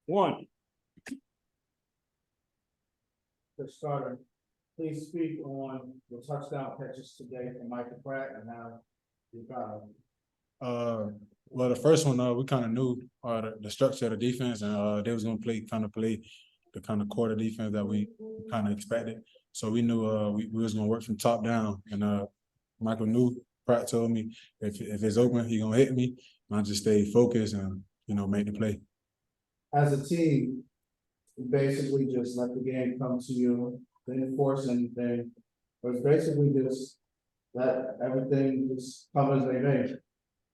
One. For starter, please speak on the touchdown catches today from Michael Pratt and how you got him. Well, the first one, we kind of knew the structure of the defense, and they was gonna play the kind of quarter defense that we kind of expected. So we knew we was gonna work from top down, and Michael knew. Pratt told me if it's open, he gonna hit me. And I just stay focused and make the play. As a team, you basically just let the game come to you, didn't force anything. It was basically just let everything just come as they may.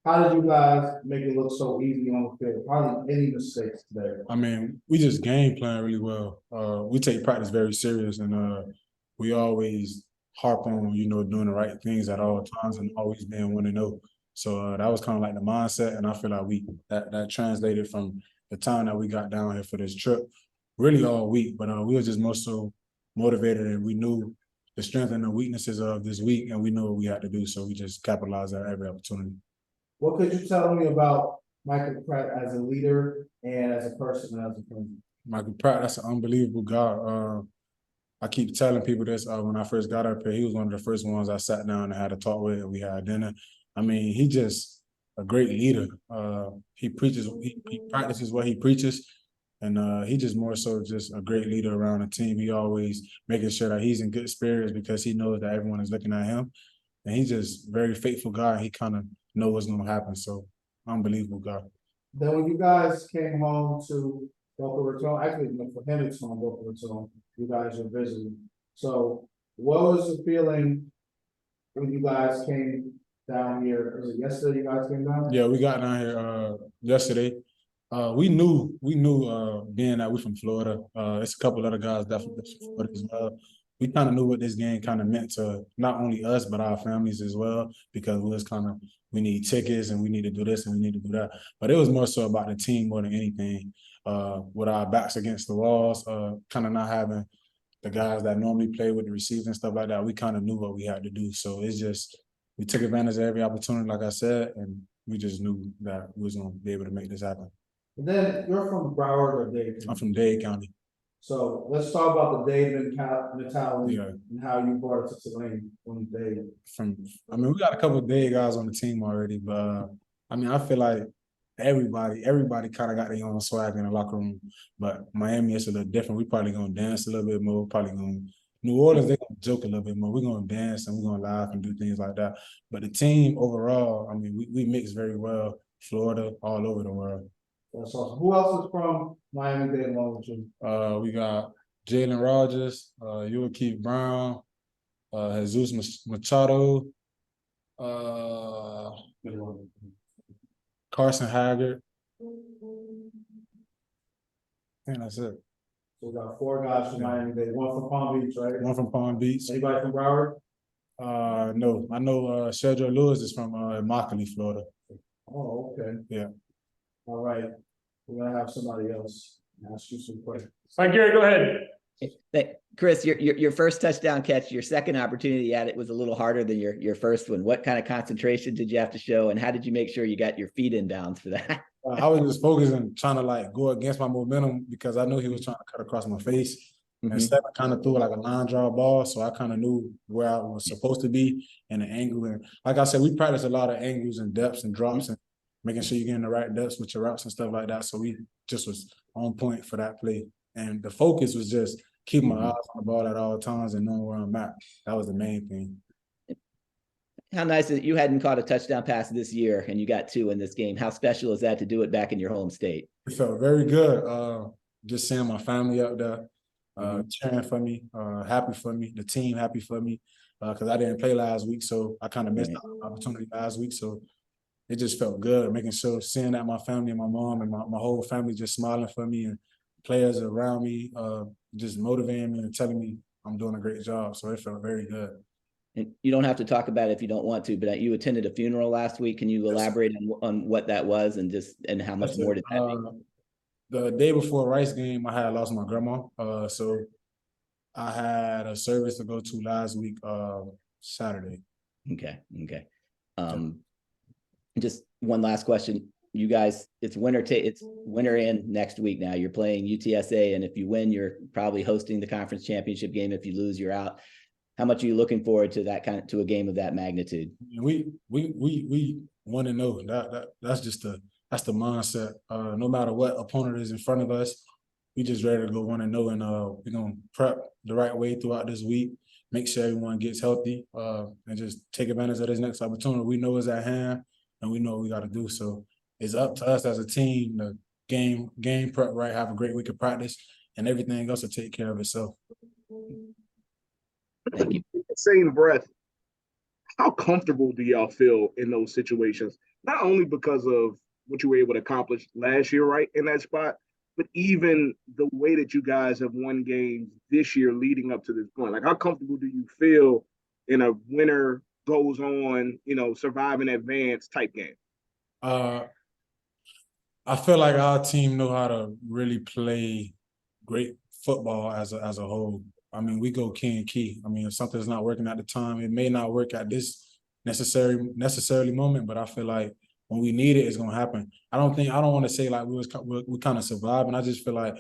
How did you guys make it look so easy on the field? Hardly any mistakes today. I mean, we just game plan really well. We take practice very serious, and we always harp on doing the right things at all times and always being 1-0. So that was kind of like the mindset, and I feel like that translated from the time that we got down here for this trip, really all week. But we were just more so motivated, and we knew the strength and the weaknesses of this week, and we knew what we had to do. So we just capitalized on every opportunity. What could you tell me about Michael Pratt as a leader and as a person and as a friend? Michael Pratt, that's an unbelievable guy. I keep telling people this when I first got up here. He was one of the first ones I sat down and had a talk with, and we had dinner. I mean, he just a great leader. He practices what he preaches, and he just more so just a great leader around the team. He always making sure that he's in good spirits because he knows that everyone is looking at him, and he's just a very faithful guy. He kind of knows what's going to happen. So, unbelievable guy. Then when you guys came home to Boca Raton, actually for him it's on Boca Raton, you guys were visiting. So what was the feeling when you guys came down here? Was it yesterday you guys came down? Yeah, we got down here yesterday. We knew being that we're from Florida, it's a couple other guys definitely from Florida as well. We kind of knew what this game kind of meant to not only us but our families as well, because we need tickets and we need to do this and we need to do that. But it was more so about the team more than anything. With our backs against the walls, kind of not having the guys that normally play with the receivers and stuff like that. We kind of knew what we had to do. So it's just we took advantage of every opportunity, like I said, and we just knew that we was going to be able to make this happen. And then you're from Broward or Dade? I'm from Dade County. So let's talk about the Dade mentality Yeah. and how you brought it to Tulane from Dade. We got a couple of Dade guys on the team already, but I feel like everybody kind of got their own swag in the locker room. But Miami is a little different. We probably gonna dance a little bit more. New Orleans, they're gonna joke a little bit more. We're gonna dance and we're gonna laugh and do things like that. But the team overall, we mix very well. Florida, all over the world. That's awesome. Who else is from Miami-Dade along with you? We got Jalen Rogers, Keith Brown, Jesus Machado, Carson Haggard. I think that's it. So we got 4 guys from Miami-Dade, one from Palm Beach, right? One from Palm Beach. Anybody from Broward? No. I know Shedro Lewis is from Immokalee, Florida. Oh, okay. Yeah. All right. We're gonna have somebody else ask you some questions. All right, Gary, go ahead. Chris, your first touchdown catch, your second opportunity at it was a little harder than your first one. What kind of concentration did you have to show, and how did you make sure you got your feet in bounds for that? I was just focusing, trying to go against my momentum because I knew he was trying to cut across my face. Mm-hmm. And Stephen kind of threw like a line draw ball, so I kind of knew where I was supposed to be and the angle. And like I said, we practice a lot of angles and depths and drops and making sure you're getting the right depths with your routes and stuff like that. So we just was on point for that play. And the focus was just keeping my eyes on the ball at all times and knowing where I'm at. That was the main thing. How nice that you hadn't caught a touchdown pass this year and you got 2 in this game. How special is that to do it back in your home state? It felt very good. Just seeing my family up there, cheering for me, happy for me, the team happy for me, because I didn't play last week, so I kind of missed the opportunity last week. So it just felt good, making sure seeing that my family and my mom and my whole family just smiling for me and players around me just motivating me and telling me I'm doing a great job. So it felt very good. And you don't have to talk about it if you don't want to, but you attended a funeral last week. Can you elaborate on what that was and how much more did that mean? The day before Rice game, I had lost my grandma. So I had a service to go to last week, Saturday. Okay. Just one last question. you guys, it's winter in next week now. You're playing UTSA, and if you win, you're probably hosting the conference championship game. If you lose, you're out. How much are you looking forward to to a game of that magnitude? We want to know that's the mindset. No matter what opponent is in front of us, we just ready to go 1-0, and we're gonna prep the right way throughout this week. Make sure everyone gets healthy, and just take advantage of this next opportunity we know is at hand, and we know what we got to do. So it's up to us as a team to game prep right, have a great week of practice, and everything else will take care of itself. Thank you. Same breath, how comfortable do y'all feel in those situations? Not only because of what you were able to accomplish last year, right, in that spot, but even the way that you guys have won games this year leading up to this point. Like, how comfortable do you feel in a winner goes on, survive and advance type game? I feel like our team know how to really play great football as a whole. I mean, we go key and key. I mean, if something's not working at the time, it may not work at this necessarily moment, but I feel like when we need it, it's gonna happen. I don't want to say like we kind of survived, and I just feel like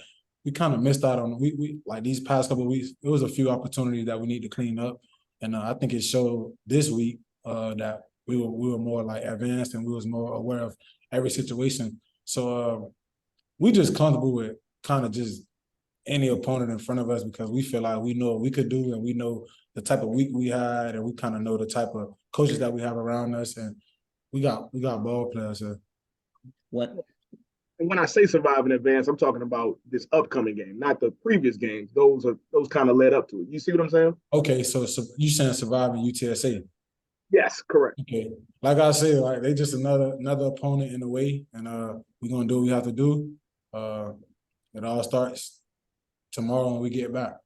we kind of missed out on we like these past couple of weeks. There was a few opportunities that we need to clean up, and I think it showed this week that we were more like advanced and we was more aware of every situation. So we just comfortable with kind of just any opponent in front of us because we feel like we know what we could do, and we know the type of week we had, and we kind of know the type of coaches that we have around us, and we got ball players here. What? And when I say survive in advance, I'm talking about this upcoming game, not the previous games. Those kind of led up to it. You see what I'm saying? Okay, so you saying surviving UTSA? Yes, correct. Okay, like I said, like they just another opponent in a way, and we're gonna do what we have to do. It all starts tomorrow when we get back.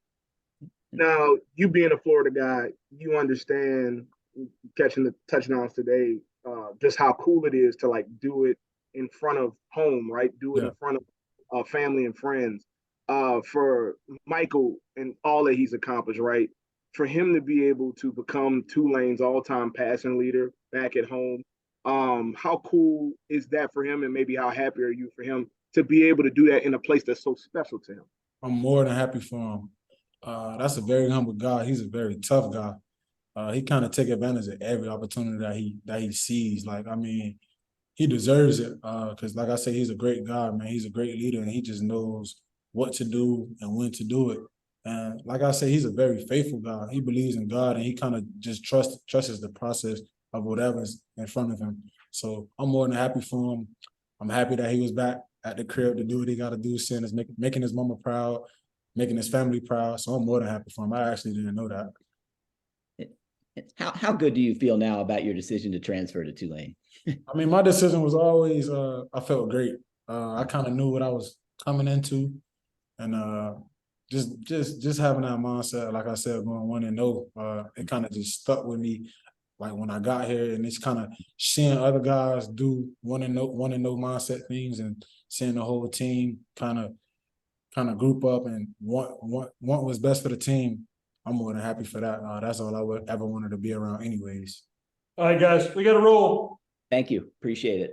Now, you being a Florida guy, you understand catching the touchdowns today, just how cool it is to like do it in front of home, right? Do it in front of family and friends. For Michael and all that he's accomplished, right? For him to be able to become Tulane's all-time passing leader back at home, how cool is that for him? And maybe how happy are you for him to be able to do that in a place that's so special to him? I'm more than happy for him. That's a very humble guy. He's a very tough guy. He kind of take advantage of every opportunity that he sees. Like, I mean, he deserves it because, like I said, he's a great guy, man. He's a great leader, and he just knows what to do and when to do it. And like I said, he's a very faithful guy. He believes in God, and he kind of just trusts the process of whatever's in front of him. So I'm more than happy for him. I'm happy that he was back at the crib to do what he got to do, making his mama proud, making his family proud. So I'm more than happy for him. I actually didn't know that. How good do you feel now about your decision to transfer to Tulane? I mean, my decision was always, I felt great. I kind of knew what I was coming into, and just having that mindset, like I said, going 1-0, it kind of just stuck with me. Like when I got here, and it's kind of seeing other guys do 1-0 mindset things, and seeing the whole team kind of group up and want what's best for the team. I'm more than happy for that. That's all I would ever wanted to be around anyways. All right, guys, we got to roll. Thank you. Appreciate it.